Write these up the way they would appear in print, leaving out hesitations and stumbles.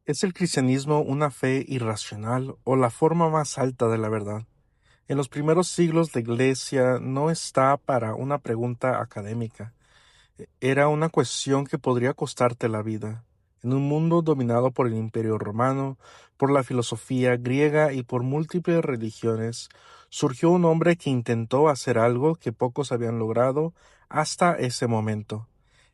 ¿Es el cristianismo una fe irracional o la forma más alta de la verdad? En los primeros siglos la Iglesia no está para una pregunta académica. Era una cuestión que podría costarte la vida. En un mundo dominado por el Imperio Romano, por la filosofía griega y por múltiples religiones, surgió un hombre que intentó hacer algo que pocos habían logrado hasta ese momento: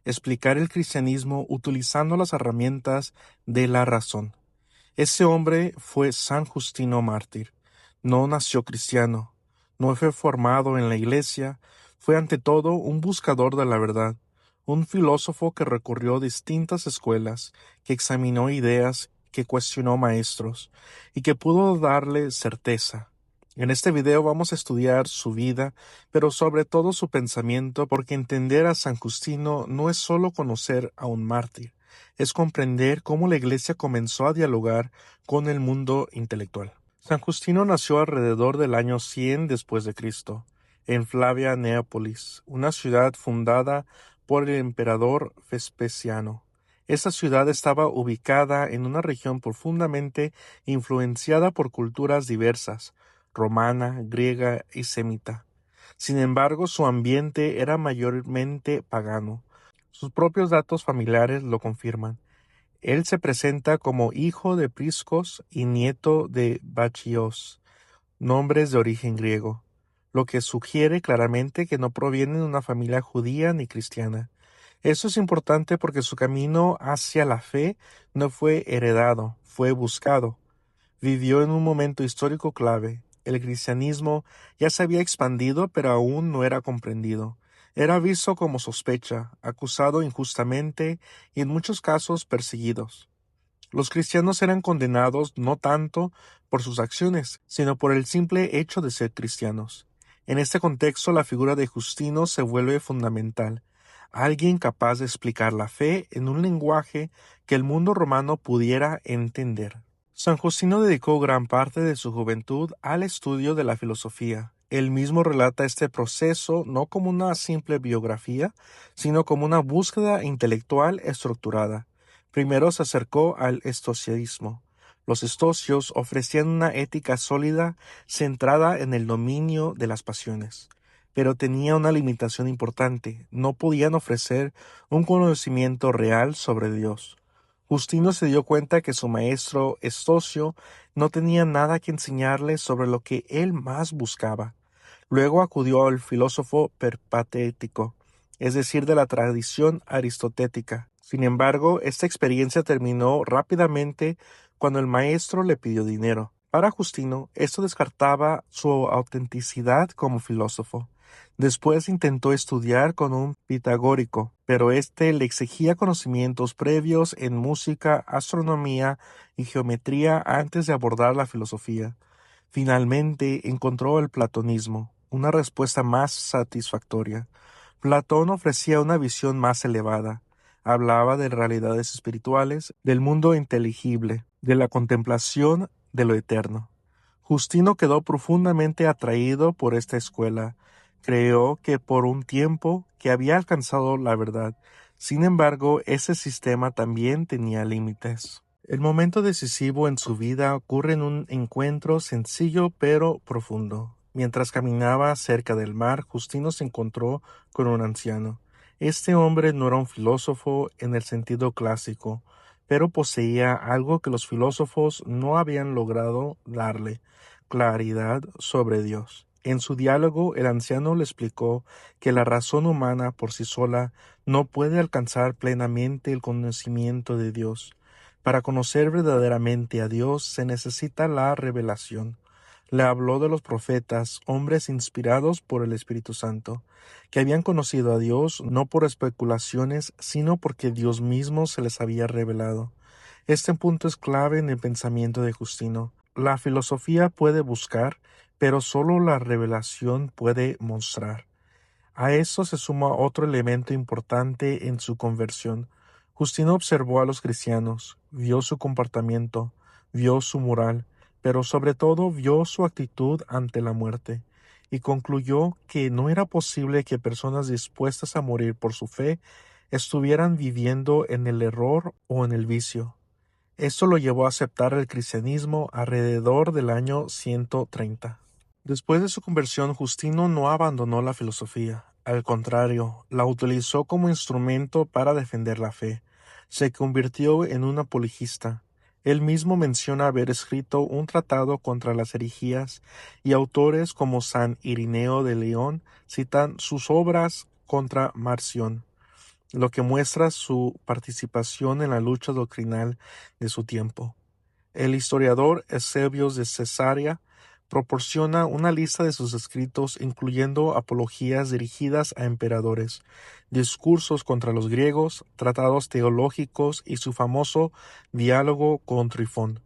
explicar el cristianismo utilizando las herramientas de la razón. Ese hombre fue San Justino Mártir. No nació cristiano, no fue formado en la iglesia, fue ante todo un buscador de la verdad, un filósofo que recorrió distintas escuelas, que examinó ideas, que cuestionó maestros, y que pudo darle certeza. En este video vamos a estudiar su vida, pero sobre todo su pensamiento, porque entender a San Justino no es solo conocer a un mártir, es comprender cómo la Iglesia comenzó a dialogar con el mundo intelectual. San Justino nació alrededor del año 100 después de Cristo, en Flavia Neápolis, una ciudad fundada por el emperador Vespasiano. Esta ciudad estaba ubicada en una región profundamente influenciada por culturas diversas, romana, griega y semita. Sin embargo, su ambiente era mayormente pagano. Sus propios datos familiares lo confirman. Él se presenta como hijo de Priscos y nieto de Bacchios, nombres de origen griego, lo que sugiere claramente que no proviene de una familia judía ni cristiana. Eso es importante porque su camino hacia la fe no fue heredado, fue buscado. Vivió en un momento histórico clave. El cristianismo ya se había expandido, pero aún no era comprendido. Era visto como sospecha, acusado injustamente y en muchos casos perseguidos. Los cristianos eran condenados no tanto por sus acciones, sino por el simple hecho de ser cristianos. En este contexto, la figura de Justino se vuelve fundamental, alguien capaz de explicar la fe en un lenguaje que el mundo romano pudiera entender. San Justino dedicó gran parte de su juventud al estudio de la filosofía. Él mismo relata este proceso no como una simple biografía, sino como una búsqueda intelectual estructurada. Primero se acercó al estoicismo. Los estocios ofrecían una ética sólida centrada en el dominio de las pasiones, pero tenía una limitación importante: no podían ofrecer un conocimiento real sobre Dios. Justino se dio cuenta que su maestro Estocio no tenía nada que enseñarle sobre lo que él más buscaba. Luego acudió al filósofo perpatético, es decir, de la tradición aristotélica. Sin embargo, esta experiencia terminó rápidamente cuando el maestro le pidió dinero. Para Justino, esto descartaba su autenticidad como filósofo. Después intentó estudiar con un pitagórico, pero éste le exigía conocimientos previos en música, astronomía y geometría antes de abordar la filosofía. Finalmente encontró el platonismo, una respuesta más satisfactoria. Platón ofrecía una visión más elevada. Hablaba de realidades espirituales, del mundo inteligible, de la contemplación de lo eterno. Justino quedó profundamente atraído por esta escuela. Creó que por un tiempo que había alcanzado la verdad. Sin embargo, ese sistema también tenía límites. El momento decisivo en su vida ocurre en un encuentro sencillo pero profundo. Mientras caminaba cerca del mar, Justino se encontró con un anciano. Este hombre no era un filósofo en el sentido clásico, pero poseía algo que los filósofos no habían logrado darle: claridad sobre Dios. En su diálogo, el anciano le explicó que la razón humana por sí sola no puede alcanzar plenamente el conocimiento de Dios. Para conocer verdaderamente a Dios se necesita la revelación. Le habló de los profetas, hombres inspirados por el Espíritu Santo, que habían conocido a Dios no por especulaciones, sino porque Dios mismo se les había revelado. Este punto es clave en el pensamiento de Justino. La filosofía puede buscar, pero solo la revelación puede mostrar. A eso se suma otro elemento importante en su conversión. Justino observó a los cristianos, vio su comportamiento, vio su moral, pero sobre todo vio su actitud ante la muerte, y concluyó que no era posible que personas dispuestas a morir por su fe estuvieran viviendo en el error o en el vicio. Esto lo llevó a aceptar el cristianismo alrededor del año 130. Después de su conversión, Justino no abandonó la filosofía. Al contrario, la utilizó como instrumento para defender la fe. Se convirtió en un apologista. Él mismo menciona haber escrito un tratado contra las herejías, y autores como San Irineo de León citan sus obras contra Marción, lo que muestra su participación en la lucha doctrinal de su tiempo. El historiador Eusebios de Cesarea proporciona una lista de sus escritos, incluyendo apologías dirigidas a emperadores, discursos contra los griegos, tratados teológicos y su famoso diálogo con Trifón.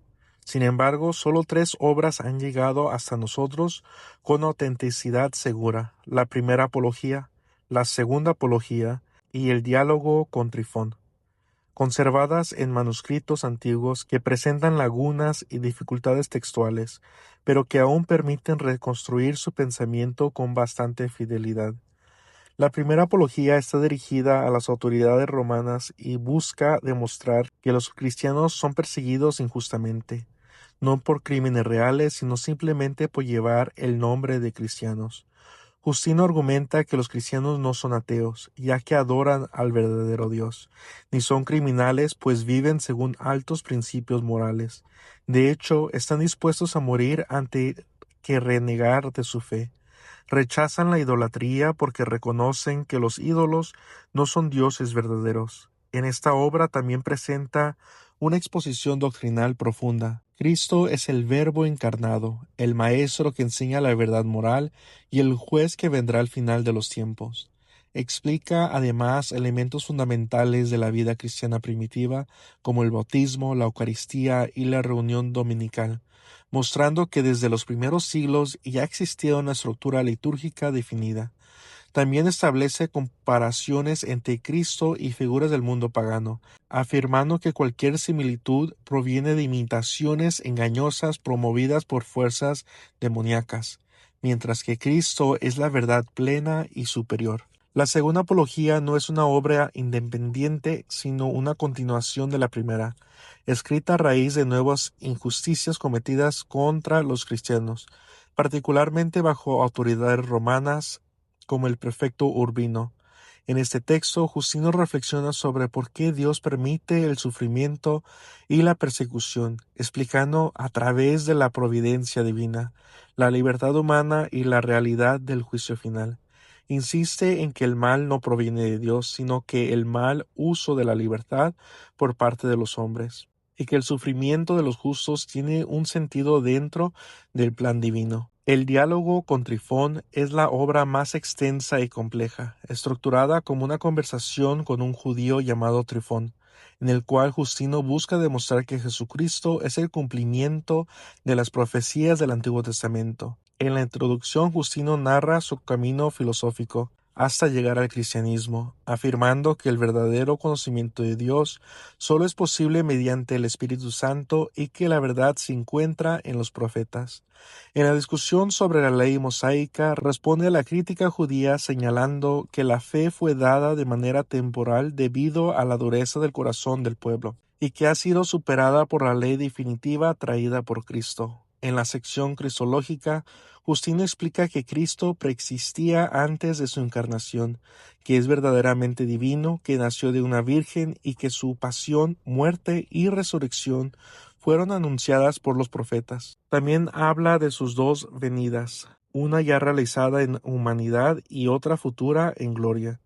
Sin embargo, solo 3 obras han llegado hasta nosotros con autenticidad segura: la primera apología, la segunda apología y el diálogo con Trifón, conservadas en manuscritos antiguos que presentan lagunas y dificultades textuales, pero que aún permiten reconstruir su pensamiento con bastante fidelidad. La primera apología está dirigida a las autoridades romanas y busca demostrar que los cristianos son perseguidos injustamente, no por crímenes reales, sino simplemente por llevar el nombre de cristianos. Justino argumenta que los cristianos no son ateos, ya que adoran al verdadero Dios, ni son criminales, pues viven según altos principios morales. De hecho, están dispuestos a morir antes que renegar de su fe. Rechazan la idolatría porque reconocen que los ídolos no son dioses verdaderos. En esta obra también presenta una exposición doctrinal profunda. Cristo es el Verbo encarnado, el Maestro que enseña la verdad moral y el juez que vendrá al final de los tiempos. Explica además elementos fundamentales de la vida cristiana primitiva, como el bautismo, la Eucaristía y la reunión dominical, mostrando que desde los primeros siglos ya existía una estructura litúrgica definida. También establece comparaciones entre Cristo y figuras del mundo pagano, afirmando que cualquier similitud proviene de imitaciones engañosas promovidas por fuerzas demoníacas, mientras que Cristo es la verdad plena y superior. La segunda apología no es una obra independiente, sino una continuación de la primera, escrita a raíz de nuevas injusticias cometidas contra los cristianos, particularmente bajo autoridades romanas como el prefecto Urbino. En este texto, Justino reflexiona sobre por qué Dios permite el sufrimiento y la persecución, explicando a través de la providencia divina, la libertad humana y la realidad del juicio final. Insiste en que el mal no proviene de Dios, sino que el mal uso de la libertad por parte de los hombres, y que el sufrimiento de los justos tiene un sentido dentro del plan divino. El diálogo con Trifón es la obra más extensa y compleja, estructurada como una conversación con un judío llamado Trifón, en el cual Justino busca demostrar que Jesucristo es el cumplimiento de las profecías del Antiguo Testamento. En la introducción, Justino narra su camino filosófico hasta llegar al cristianismo, afirmando que el verdadero conocimiento de Dios solo es posible mediante el Espíritu Santo y que la verdad se encuentra en los profetas. En la discusión sobre la ley mosaica, responde a la crítica judía señalando que la fe fue dada de manera temporal debido a la dureza del corazón del pueblo, y que ha sido superada por la ley definitiva traída por Cristo. En la sección cristológica, Justino explica que Cristo preexistía antes de su encarnación, que es verdaderamente divino, que nació de una virgen y que su pasión, muerte y resurrección fueron anunciadas por los profetas. También habla de sus 2 venidas, una ya realizada en humanidad y otra futura en gloria.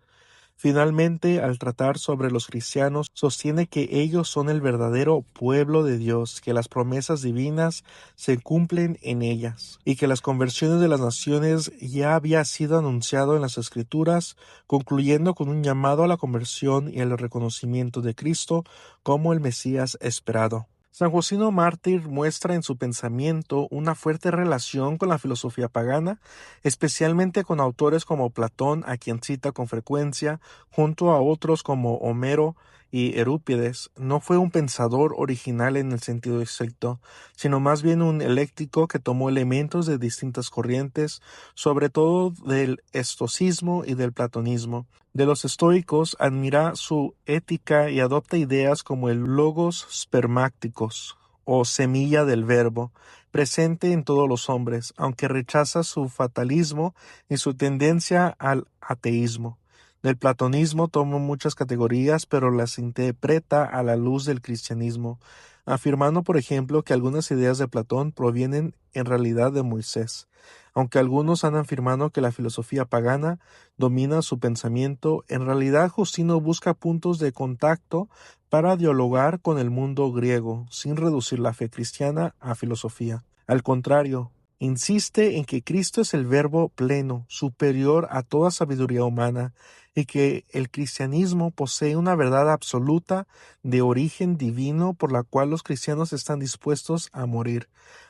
Finalmente, al tratar sobre los cristianos, sostiene que ellos son el verdadero pueblo de Dios, que las promesas divinas se cumplen en ellas, y que las conversiones de las naciones ya había sido anunciado en las Escrituras, concluyendo con un llamado a la conversión y el reconocimiento de Cristo como el Mesías esperado. San Justino Mártir muestra en su pensamiento una fuerte relación con la filosofía pagana, especialmente con autores como Platón, a quien cita con frecuencia, junto a otros como Homero y Eurípides no fue un pensador original en el sentido estricto, sino más bien un ecléctico que tomó elementos de distintas corrientes, sobre todo del estoicismo y del platonismo. De los estoicos admira su ética y adopta ideas como el logos spermácticos o semilla del verbo, presente en todos los hombres, aunque rechaza su fatalismo y su tendencia al ateísmo. Del platonismo toma muchas categorías, pero las interpreta a la luz del cristianismo, afirmando, por ejemplo, que algunas ideas de Platón provienen en realidad de Moisés, aunque algunos han afirmado que la filosofía pagana domina su pensamiento. En realidad Justino busca puntos de contacto para dialogar con el mundo griego, sin reducir la fe cristiana a filosofía. Al contrario, insiste en que Cristo es el Verbo pleno, superior a toda sabiduría humana, y que el cristianismo posee una verdad absoluta de origen divino por la cual los cristianos están dispuestos a morir,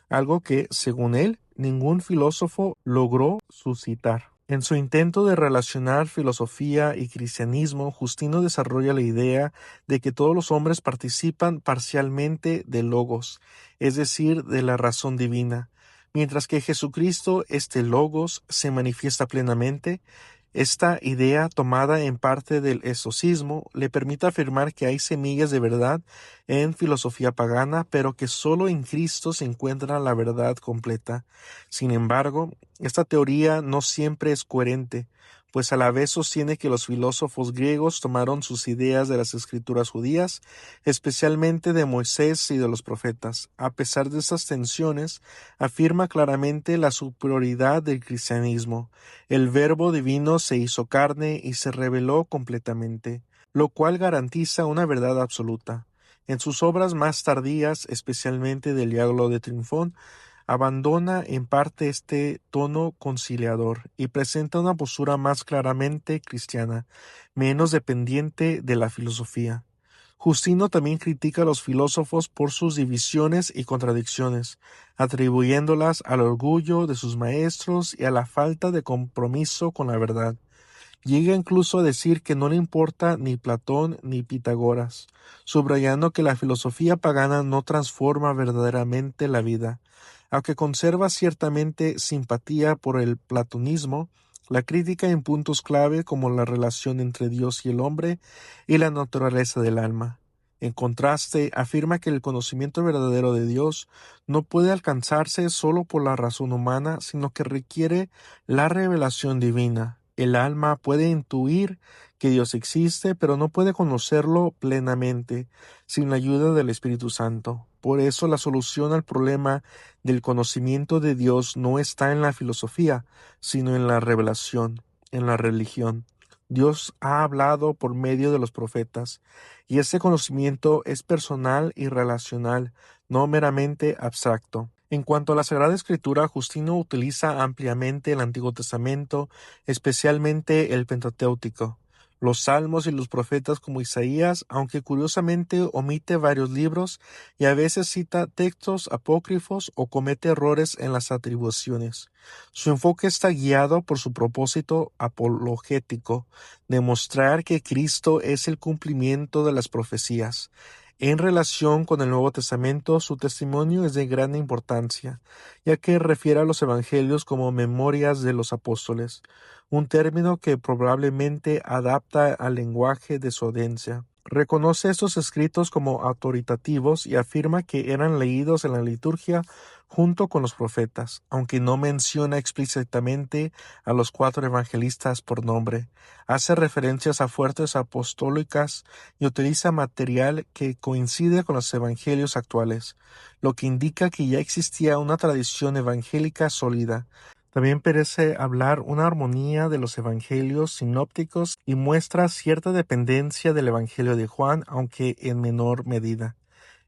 algo que, según él, ningún filósofo logró suscitar. En su intento de relacionar filosofía y cristianismo, Justino desarrolla la idea de que todos los hombres participan parcialmente del logos, es decir, de la razón divina. Mientras que Jesucristo, este logos, se manifiesta plenamente, esta idea, tomada en parte del estoicismo, le permite afirmar que hay semillas de verdad en filosofía pagana, pero que sólo en Cristo se encuentra la verdad completa. Sin embargo, esta teoría no siempre es coherente, pues a la vez sostiene que los filósofos griegos tomaron sus ideas de las escrituras judías, especialmente de Moisés y de los profetas. A pesar de estas tensiones, afirma claramente la superioridad del cristianismo. El Verbo divino se hizo carne y se reveló completamente, lo cual garantiza una verdad absoluta. En sus obras más tardías, especialmente del Diálogo de Trifón, abandona en parte este tono conciliador y presenta una postura más claramente cristiana, menos dependiente de la filosofía. Justino también critica a los filósofos por sus divisiones y contradicciones, atribuyéndolas al orgullo de sus maestros y a la falta de compromiso con la verdad. Llega incluso a decir que no le importa ni Platón ni Pitágoras, subrayando que la filosofía pagana no transforma verdaderamente la vida. Aunque conserva ciertamente simpatía por el platonismo, la crítica en puntos clave como la relación entre Dios y el hombre y la naturaleza del alma. En contraste, afirma que el conocimiento verdadero de Dios no puede alcanzarse solo por la razón humana, sino que requiere la revelación divina. El alma puede intuir que Dios existe, pero no puede conocerlo plenamente sin la ayuda del Espíritu Santo. Por eso la solución al problema del conocimiento de Dios no está en la filosofía, sino en la revelación, en la religión. Dios ha hablado por medio de los profetas, y ese conocimiento es personal y relacional, no meramente abstracto. En cuanto a la Sagrada Escritura, Justino utiliza ampliamente el Antiguo Testamento, especialmente el Pentateuco, los Salmos y los profetas como Isaías, aunque curiosamente omite varios libros y a veces cita textos apócrifos o comete errores en las atribuciones. Su enfoque está guiado por su propósito apologético, demostrar que Cristo es el cumplimiento de las profecías. En relación con el Nuevo Testamento, su testimonio es de gran importancia, ya que refiere a los evangelios como memorias de los apóstoles, un término que probablemente adapta al lenguaje de su audiencia. Reconoce estos escritos como autoritativos y afirma que eran leídos en la liturgia junto con los profetas, aunque no menciona explícitamente a los cuatro evangelistas por nombre. Hace referencias a fuentes apostólicas y utiliza material que coincide con los evangelios actuales, lo que indica que ya existía una tradición evangélica sólida. También parece hablar una armonía de los evangelios sinópticos y muestra cierta dependencia del evangelio de Juan, aunque en menor medida.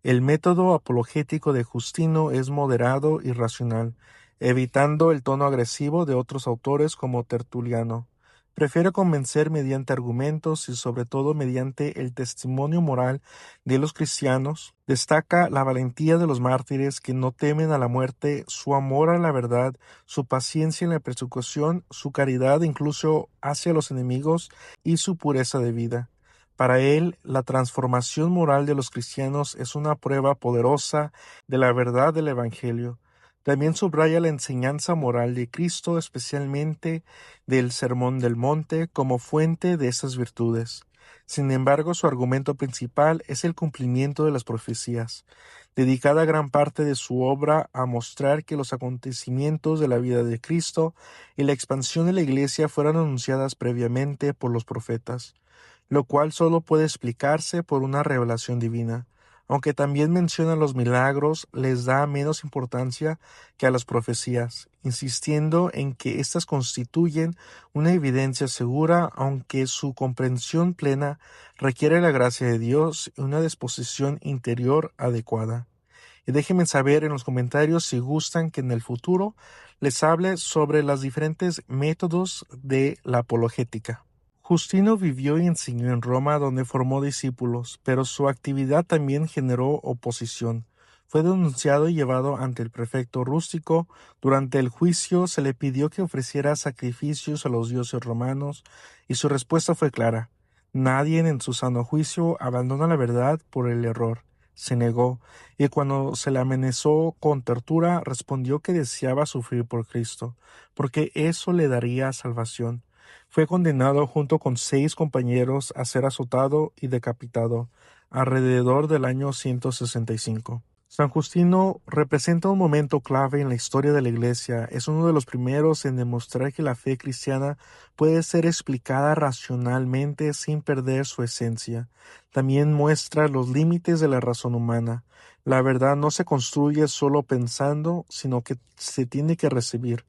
El método apologético de Justino es moderado y racional, evitando el tono agresivo de otros autores como Tertuliano. Prefiere convencer mediante argumentos y sobre todo mediante el testimonio moral de los cristianos. Destaca la valentía de los mártires que no temen a la muerte, su amor a la verdad, su paciencia en la persecución, su caridad incluso hacia los enemigos y su pureza de vida. Para él, la transformación moral de los cristianos es una prueba poderosa de la verdad del Evangelio. También subraya la enseñanza moral de Cristo, especialmente del Sermón del Monte, como fuente de esas virtudes. Sin embargo, su argumento principal es el cumplimiento de las profecías, dedicada gran parte de su obra a mostrar que los acontecimientos de la vida de Cristo y la expansión de la Iglesia fueron anunciadas previamente por los profetas, lo cual solo puede explicarse por una revelación divina. Aunque también menciona los milagros, les da menos importancia que a las profecías, insistiendo en que éstas constituyen una evidencia segura, aunque su comprensión plena requiere la gracia de Dios y una disposición interior adecuada. Y déjenme saber en los comentarios si gustan que en el futuro les hable sobre los diferentes métodos de la apologética. Justino vivió y enseñó en Roma, donde formó discípulos, pero su actividad también generó oposición. Fue denunciado y llevado ante el prefecto Rústico. Durante el juicio se le pidió que ofreciera sacrificios a los dioses romanos, y su respuesta fue clara: nadie en su sano juicio abandona la verdad por el error. Se negó, y cuando se le amenazó con tortura, respondió que deseaba sufrir por Cristo, porque eso le daría salvación. Fue condenado junto con 6 compañeros a ser azotado y decapitado alrededor del año 165. San Justino representa un momento clave en la historia de la Iglesia. Es uno de los primeros en demostrar que la fe cristiana puede ser explicada racionalmente sin perder su esencia. También muestra los límites de la razón humana. La verdad no se construye solo pensando, sino que se tiene que recibir.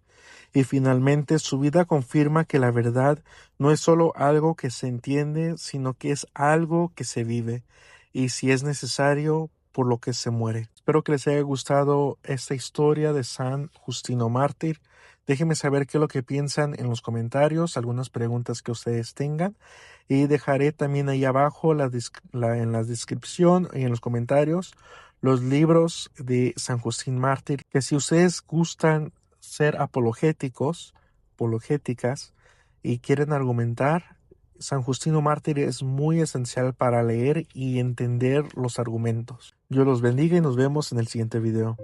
Y finalmente su vida confirma que la verdad no es solo algo que se entiende, sino que es algo que se vive, y si es necesario, por lo que se muere. Espero que les haya gustado esta historia de San Justino Mártir. Déjenme saber qué es lo que piensan en los comentarios, algunas preguntas que ustedes tengan, y dejaré también ahí abajo en la descripción y en los comentarios los libros de San Justín Mártir, que si ustedes gustan ser apologéticas y quieren argumentar, San Justino Mártir es muy esencial para leer y entender los argumentos. Dios los bendiga y nos vemos en el siguiente video.